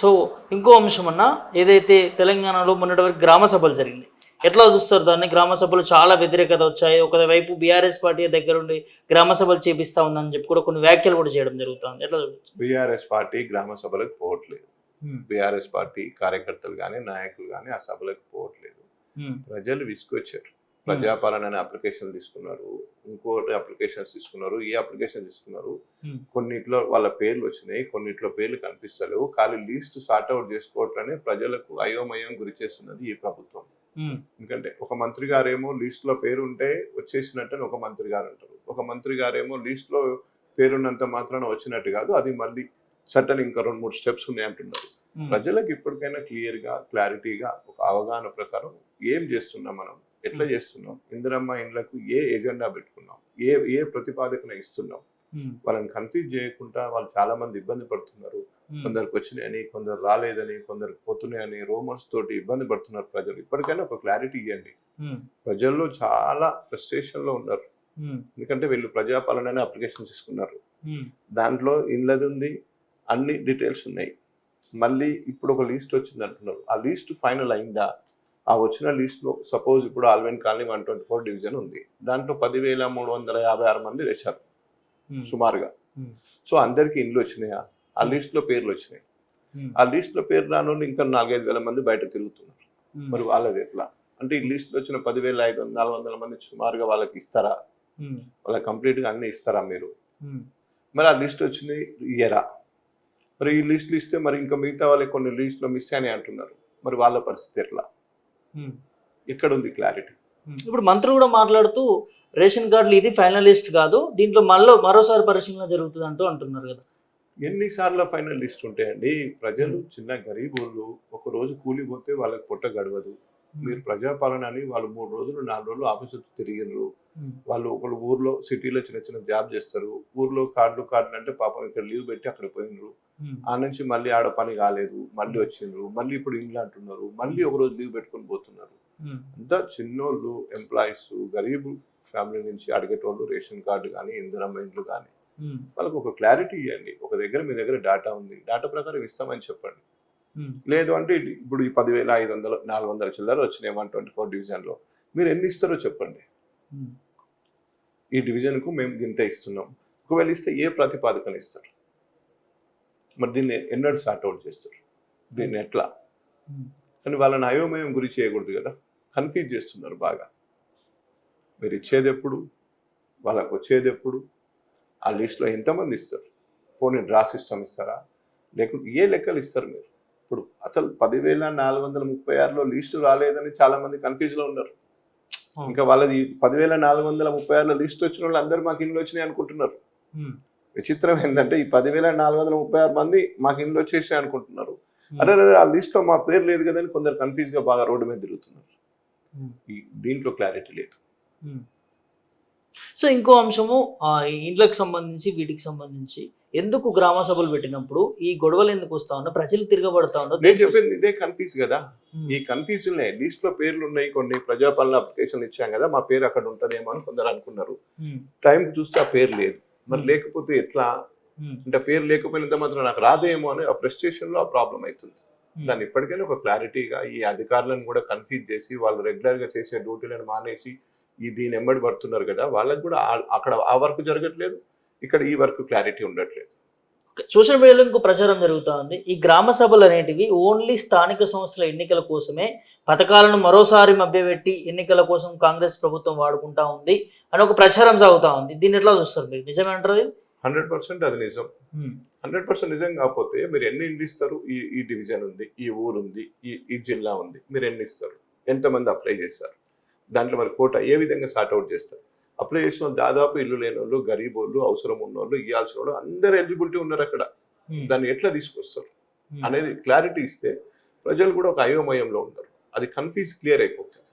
So ఇంకో అంశం అన్న, ఏదైతే తెలంగాణలో మొన్నటి వరకు గ్రామ సభలు జరిగింది, ఎట్లా చూస్తారు దాన్ని? గ్రామ సభలు చాలా వ్యతిరేకత వచ్చాయి. ఒకవైపు బీఆర్ఎస్ పార్టీ దగ్గరుండి గ్రామ సభలు చేపిస్తా ఉందని చెప్పి కూడా కొన్ని వ్యాఖ్యలు కూడా చేయడం జరుగుతుంది. ఎట్లా చూడొచ్చు? బీఆర్ఎస్ పార్టీ గ్రామ సభలకు పోవట్లేదు. బీఆర్ఎస్ పార్టీ కార్యకర్తలు కానీ నాయకులు కానీ ఆ సభలకు పోవట్లేదు. ప్రజలు విసుకొచ్చారు. ప్రజాపాలన అనే అప్లికేషన్ తీసుకున్నారు, ఇంకోటి అప్లికేషన్స్ తీసుకున్నారు, ఈ అప్లికేషన్ తీసుకున్నారు. కొన్నిట్లో వాళ్ళ పేర్లు వచ్చినాయి, కొన్నిట్లో పేర్లు కనిపిస్తలేవు. ఖాళీ లీస్ట్ సార్ట్అవుట్ చేసుకోవట్లనే ప్రజలకు అయోమయం గురి చేస్తున్నది ఈ ప్రభుత్వం. ఎందుకంటే ఒక మంత్రి గారేమో లిస్ట్ లో పేరు ఉంటే వచ్చేసినట్టు ఒక మంత్రి గారు అంటారు, ఒక మంత్రి గారేమో లిస్ట్ లో పేరున్నంత మాత్రాన వచ్చినట్టు కాదు, అది మళ్ళీ సటన్ ఇంకా 2-3 స్టెప్స్ ఉన్నాయి అంటున్నారు. ప్రజలకు ఇప్పటికైనా క్లియర్ గా క్లారిటీగా ఒక అవగాహన ప్రకారం ఏం చేస్తున్నాం, మనం ఎట్లా చేస్తున్నాం, ఇందిరమ్మ ఇండ్లకు ఏ ఎజెండా పెట్టుకున్నాం, ఏ ప్రతిపాదకన ఇస్తున్నాం, వాళ్ళని కన్ఫ్యూజ్ చేయకుండా. వాళ్ళు చాలా మంది ఇబ్బంది పడుతున్నారు. కొందరికి వచ్చినాయని, కొందరు రాలేదని, కొందరికి పోతున్నాయని రూమర్స్ తోటి ఇబ్బంది పడుతున్నారు ప్రజలు. ఇప్పటికైనా ఒక క్లారిటీ ఇవ్వండి. ప్రజల్లో చాలా ఫ్రస్ట్రేషన్ లో ఉన్నారు. ఎందుకంటే వీళ్ళు ప్రజాపాలన అప్లికేషన్ తీసుకున్నారు, దాంట్లో ఇళ్ళది ఉంది, అన్ని డీటెయిల్స్ ఉన్నాయి. మళ్ళీ ఇప్పుడు ఒక లిస్ట్ వచ్చింది అంటున్నారు. ఆ లిస్ట్ ఫైనల్ అయిందా? ఆ వచ్చిన లిస్ట్ లో సపోజ్ ఇప్పుడు ఆల్వెన్ కాలనీ 124 డివిజన్ ఉంది, దాంట్లో 10,356 మంది వచ్చారు సుమారుగా. సో అందరికి ఇండ్లు వచ్చినాయా? ఆ లిస్ట్ లో పేర్లు వచ్చినాయి. ఆ లిస్ట్ లో పేరు రాను ఇంకా 4-5 వేల మంది బయట తిరుగుతున్నారు. మరి వాళ్ళది ఎట్లా? అంటే ఈ లిస్ట్ లో వచ్చిన 10,400 మంది సుమారుగా వాళ్ళకి ఇస్తారా? వాళ్ళకి కంప్లీట్ గా అన్ని ఇస్తారా మీరు? మరి ఆ లిస్ట్ వచ్చింది ఇయ్యరా? మరి ఈ లిస్టులు ఇస్తే మరి ఇంకా మిగతా వాళ్ళకి కొన్ని లిస్టులో మిస్ అని అంటున్నారు. మరి వాళ్ళ పరిస్థితి ఎట్లా? ఎక్కడ ఉంది క్లారిటీ? ఇప్పుడు మంత్రులు కూడా మాట్లాడుతూ రేషన్ కార్డులు ఇది ఫైనల్ లిస్ట్ కాదు, దీంట్లో మరోసారి పరిశీలన జరుగుతుంది అంటున్నారు కదా. ఎన్నిసార్లు ఫైనల్ లిస్ట్ ఉంటాయండి? ప్రజలు చిన్న గరీబోళ్ళు ఒక రోజు కూలిపోతే వాళ్ళకి పొట్ట గడవదు. మీరు ప్రజాపాలన అని వాళ్ళు 3 రోజులు 4 రోజులు ఆఫీస్ వచ్చి తిరిగినరు. వాళ్ళు ఒకళ్ళు ఊర్లో సిటీలో చిన్న చిన్న జాబ్ చేస్తారు, ఊర్లో కార్డులు అంటే పాపం ఇక్కడ లీవ్ పెట్టి అక్కడ పోయినరు. ఆ నుంచి మళ్ళీ ఆడ పని కాలేదు, మళ్ళీ వచ్చిండ్రు, మళ్ళీ ఇప్పుడు ఇంట్లో అంటున్నారు, మళ్ళీ ఒక రోజు లీవ్ పెట్టుకొని పోతున్నారు. అంతా చిన్నోళ్ళు, ఎంప్లాయీస్, గరీబు ఫ్యామిలీ నుంచి అడిగేటోళ్ళు రేషన్ కార్డు కానీ ఇందిరమ్మ ఇండ్లు కానీ. వాళ్ళకి ఒక క్లారిటీ ఇవ్వండి. మీ దగ్గర డేటా ఉంది, డేటా ప్రకారం ఇస్తామని చెప్పండి. లేదు అంటే ఇప్పుడు ఈ 10,500 400 చిల్లర వచ్చినాయి 124 డివిజన్ లో, మీరు ఎన్ని ఇస్తారో చెప్పండి. ఈ డివిజన్ కు మేము గింత ఇస్తున్నాం. ఒకవేళ ఇస్తే ఏ ప్రతిపాదకన ఇస్తారు? మరి దీన్ని ఎన్నడూ సార్ట్అవుట్ చేస్తారు? దీన్ని ఎట్లా? కానీ వాళ్ళని అయోమయం గురి చేయకూడదు కదా, కన్ఫ్యూజ్ చేస్తున్నారు బాగా. మీరు ఇచ్చేది ఎప్పుడు, వాళ్ళకు వచ్చేది ఎప్పుడు, ఆ లిస్ట్లో ఎంతమంది ఇస్తారు? పోనీ డ్రా సిస్టమ్ ఇస్తారా? లేకుంటే ఏ లెక్కలు ఇస్తారు మీరు? ఇప్పుడు అసలు 10,436లో లిస్టు రాలేదని చాలా మంది కన్ఫ్యూజ్ లో ఉన్నారు. ఇంకా వాళ్ళది 10,436లో లిస్ట్ వచ్చిన వాళ్ళు అందరూ మాకు ఇండ్లు వచ్చినాయి అనుకుంటున్నారు. విచిత్రం ఏంటంటే ఈ 10,436 మంది మాకు ఇండ్లు వచ్చేసాయి అనుకుంటున్నారు. అరే ఆ లిస్ట్ లో మా పేరు లేదు కదని కొందరు కన్ఫ్యూజ్ గా బాగా రోడ్డు మీద తిరుగుతున్నారు. దీంట్లో క్లారిటీ లేదు. సో ఇంకో అంశము, ఇండ్లకు సంబంధించి వీటికి సంబంధించి ఎందుకు గ్రామ సభలు పెట్టినప్పుడు ఈ గొడవలు ఎందుకు వస్తా ఉన్నా, ప్రజలు తిరగబడతా ఉన్నారు? నేను చెప్పింది ఇదే కన్ఫ్యూజ్ కదా. ఈ కన్ఫ్యూజన్ లిస్ట్ లో పేర్లు ఉన్నాయి, కొన్ని ప్రజాపాలన అప్లికేషన్ ఇచ్చాం కదా, మా పేరు అక్కడ ఉంటదేమో అని కొందరు అనుకున్నారు. టైంకి చూస్తే ఆ పేరు లేదు. మరి లేకపోతే ఎట్లా? అంటే పేరు లేకపోయినంత మాత్రం నాకు రాదేమో అని ఆ ఫ్రస్ట్రేషన్ లో ఆ ప్రాబ్లం అవుతుంది. దాన్ని ఇప్పటికైనా ఒక క్లారిటీగా ఈ అధికారులను కూడా కన్ఫ్యూజ్ చేసి వాళ్ళు రెగ్యులర్ గా చేసే డ్యూటీలను మానేసి దీని ఎంబడి పడుతున్నారు కదా, వాళ్ళకి కూడా అక్కడ ఆ వర్క్ జరగట్లేదు, ఇక్కడ ఈ వర్క్ క్లారిటీ ఉండట్లేదు. సోషల్ మీడియాలో ఇంకో ప్రచారం జరుగుతూ ఉంది, ఈ గ్రామ సభలు అనేటివి ఓన్లీ స్థానిక సంస్థల ఎన్నికల కోసమే, పథకాలను మరోసారి మభ్యపెట్టి ఎన్నికల కోసం కాంగ్రెస్ ప్రభుత్వం వాడుకుంటా ఉంది అని ఒక ప్రచారం సాగుతూ ఉంది. దీన్ని ఎట్లా చూస్తారు మీరు? నిజమే అంటారు? 100% అది నిజం. 100% నిజం కాకపోతే మీరు ఎన్ని ఇండ్లు ఇస్తారు? ఈ డివిజన్ ఉంది, ఈ ఊరు ఉంది, ఈ జిల్లా ఉంది, మీరు ఎన్ని ఇస్తారు? ఎంతమంది అప్లై చేస్తారు? దాంట్లో మరి కోట ఏ విధంగా సార్ట్అవుట్ చేస్తారు? అప్లై చేసిన దాదాపు ఇల్లు లేని వాళ్ళు, గరీబ్ వాళ్ళు, అవసరం ఉన్న వాళ్ళు, ఇవ్వాల్సిన వాళ్ళు అందరు ఎలిజిబిలిటీ ఉన్నారు అక్కడ. దాన్ని ఎట్లా తీసుకొస్తారు అనేది క్లారిటీ ఇస్తే ప్రజలు కూడా ఒక అయోమయంలో ఉంటారు. అది క్లియర్ అయిపోతుంది.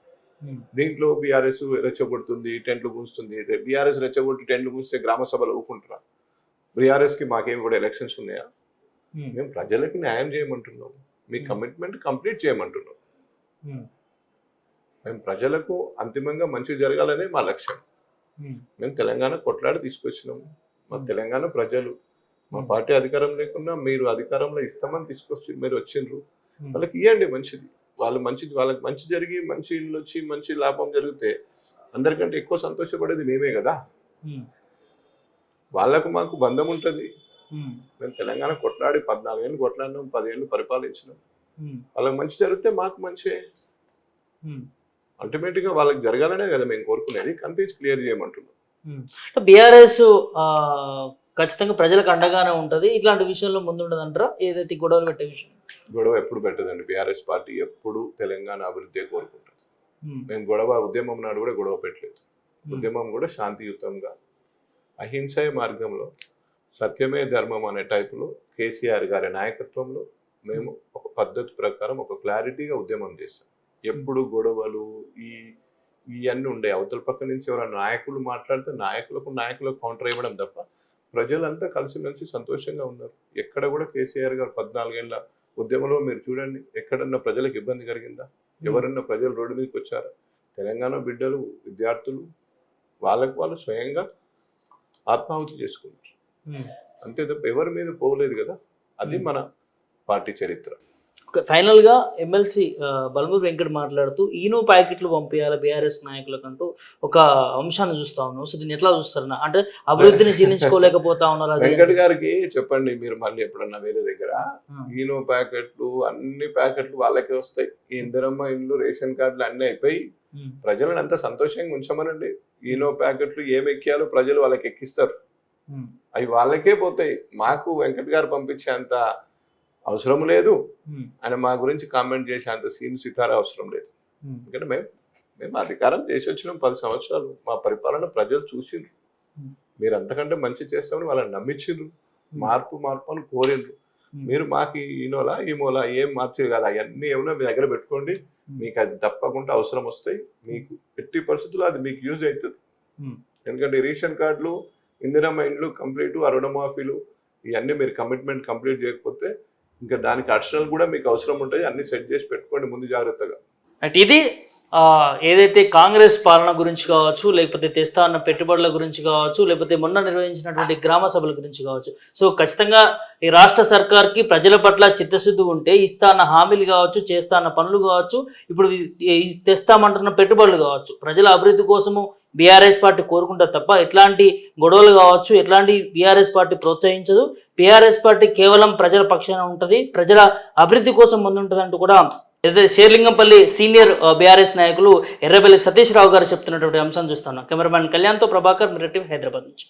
దీంట్లో బీఆర్ఎస్ రెచ్చగొడుతుంది, టెంట్లు మూస్తుంది. బీఆర్ఎస్ రెచ్చగొట్టి టెంట్లు మూస్తే గ్రామ సభలు ఊరుకుంటారా? బీఆర్ఎస్ కి మాకేమి కూడా ఎలక్షన్స్ ఉన్నాయా? మేము ప్రజలకి న్యాయం చేయమంటున్నాం, మీ కమిట్మెంట్ కంప్లీట్ చేయమంటున్నాం. మేము ప్రజలకు అంతిమంగా మంచి జరగాలనే మా లక్ష్యం. మేము తెలంగాణ కొట్లాడి తీసుకొచ్చినాము. మా తెలంగాణ ప్రజలు మా పార్టీ అధికారం లేకున్నా మీరు అధికారంలో ఇస్తామని తీసుకొచ్చి మీరు వచ్చిండ్రు, వాళ్ళకి ఇవ్వండి మంచిది. వాళ్ళకి మంచి జరిగి మంచి ఇల్లు వచ్చి మంచి లాభం జరిగితే అందరికంటే ఎక్కువ సంతోషపడేది మేమే కదా. వాళ్ళకు మాకు బంధం ఉంటుంది. మేము తెలంగాణ కొట్లాడి 14 ఏళ్ళు కొట్లాడినాం, 10 ఏళ్ళు పరిపాలించినాం. వాళ్ళకి మంచి జరిగితే మాకు మంచి. అల్టిమేట్గా వాళ్ళకి జరగాలనే కదా మేము కోరుకునేది. Confuse clear చేయమంటున్నాం. బీఆర్ఎస్ ఖచ్చితంగా ప్రజలకు అండగానే ఉంటది, ఇట్లాంటి విషయంలో ముందుండదు అంటారా? ఏదైతే గొడవలు పెట్టే విషయం, గొడవ ఎప్పుడు పెట్టదండి. బీఆర్ఎస్ పార్టీ ఎప్పుడు తెలంగాణ అభివృద్ధి కోరుకుంటుంది. మేము ఉద్యమం నాడు కూడా గొడవ పెట్టలేదు. ఉద్యమం కూడా శాంతియుతంగా అహింసయ మార్గంలో సత్యమే ధర్మం అనే టైపులో కేసీఆర్ గారి నాయకత్వంలో మేము ఒక పద్ధతి ప్రకారం ఒక క్లారిటీగా ఉద్యమం చేస్తాం. ఎప్పుడు గొడవలు ఇవన్నీ ఉండే. అవతల పక్క నుంచి ఎవరైనా నాయకులు మాట్లాడితే నాయకులకు కౌంటర్ ఇవ్వడం తప్ప ప్రజలంతా కలిసిమెలిసి సంతోషంగా ఉన్నారు. ఎక్కడ కూడా కేసీఆర్ గారు 14 ఏళ్ళ ఉద్యమంలో మీరు చూడండి, ఎక్కడన్నా ప్రజలకు ఇబ్బంది కలిగిందా? ఎవరన్నా ప్రజలు రోడ్డు మీదకి వచ్చారా? తెలంగాణ బిడ్డలు, విద్యార్థులు వాళ్ళకు వాళ్ళు స్వయంగా ఆత్మాహుతి చేసుకున్నారు. అంతే తప్ప ఎవరి మీద పోలేదు కదా. అది మన పార్టీ చరిత్ర. ఫైనల్ గా ఎమ్మెల్సీ బల్మూరి వెంకట్ మాట్లాడుతూ ఈనో ప్యాకెట్లు పంపించాలి బీఆర్ఎస్ నాయకులకంటూ ఒక అంశాన్ని చూస్తా ఉన్నాం. సో దీన్ని ఎట్లా చూస్తారు? అంటే అభివృద్ధిని జీర్ణించుకోలేకపోతా ఉన్నారు. వెంకట్ గారికి చెప్పండి, మీరు మళ్ళీ ఎప్పుడన్నా వేరే దగ్గర ఈనో ప్యాకెట్లు అన్ని ప్యాకెట్లు వాళ్ళకే వస్తాయి. ఈ ఇందిరమ్మ ఇండ్లు, రేషన్ కార్డులు అన్నీ అయిపోయి ప్రజలను అంత సంతోషంగా ఉంచమనండి. ఈనో ప్యాకెట్లు ఏం ఎక్కియాలో ప్రజలు వాళ్ళకి ఎక్కిస్తారు. అవి వాళ్ళకే పోతాయి. మాకు వెంకట్ గారు పంపించేంత అవసరం లేదు. ఆయన మా గురించి కామెంట్ చేసే అంత సీన్ సితారా అవసరం లేదు. ఎందుకంటే మేము అధికారం చేసి వచ్చినాం 10 సంవత్సరాలు. మా పరిపాలన ప్రజలు చూసిండ్రు. మీరు అంతకంటే మంచి చేస్తామని వాళ్ళని నమ్మించిండ్రు. మార్పు అని కోరిండ్రు. మీరు మాకు ఈ మూల ఏం మార్చేది కాదు. అవన్నీ ఏమన్నా మీ దగ్గర పెట్టుకోండి. మీకు అది తప్పకుండా అవసరం వస్తాయి. మీకు ఎట్టి పరిస్థితుల్లో అది మీకు యూజ్ అవుతుంది. ఎందుకంటే రేషన్ కార్డులు, ఇందిరమ్మ ఇండ్లు కంప్లీట్, రుణమాఫీలు ఇవన్నీ మీరు కమిట్మెంట్ కంప్లీట్ చేయకపోతే ఇంకా దానికి అడిషనల్ కూడా మీకు అవసరం ఉంటుంది. అన్ని సెట్ చేసి పెట్టుకోండి ముందు జాగ్రత్తగా. ఇది ఏదైతే కాంగ్రెస్ పాలన గురించి కావచ్చు, లేకపోతే తెస్తా అన్న పెట్టుబడుల గురించి కావచ్చు, లేకపోతే మొన్న నిర్వహించినటువంటి గ్రామ సభల గురించి కావచ్చు. సో ఖచ్చితంగా ఈ రాష్ట్ర సర్కార్కి ప్రజల పట్ల చిత్తశుద్ధి ఉంటే ఇస్తా అన్న హామీలు కావచ్చు, చేస్తా అన్న పనులు కావచ్చు, ఇప్పుడు తెస్తామంటున్న పెట్టుబడులు కావచ్చు, ప్రజల అభివృద్ధి కోసము బీఆర్ఎస్ పార్టీ కోరుకుంటారు తప్ప ఎట్లాంటి గొడవలు కావచ్చు ఎట్లాంటి బీఆర్ఎస్ పార్టీ ప్రోత్సహించదు. బీఆర్ఎస్ పార్టీ కేవలం ప్రజల పక్షాన ఉంటుంది, ప్రజల అభివృద్ధి కోసం ముందుంటుంది అంటూ కూడా శేర్లింగంపల్లి సీనియర్ బీఆర్ఎస్ నాయకులు ఎర్రబెల్లి సతీష్ రావు గారు చెప్తున్నటువంటి అంశాన్ని చూస్తున్నాం. కెమెరామ్యాన్ కళ్యాణ్తో ప్రభాకర్, మిర్రర్ టీవీ, హైదరాబాద్ నుంచి.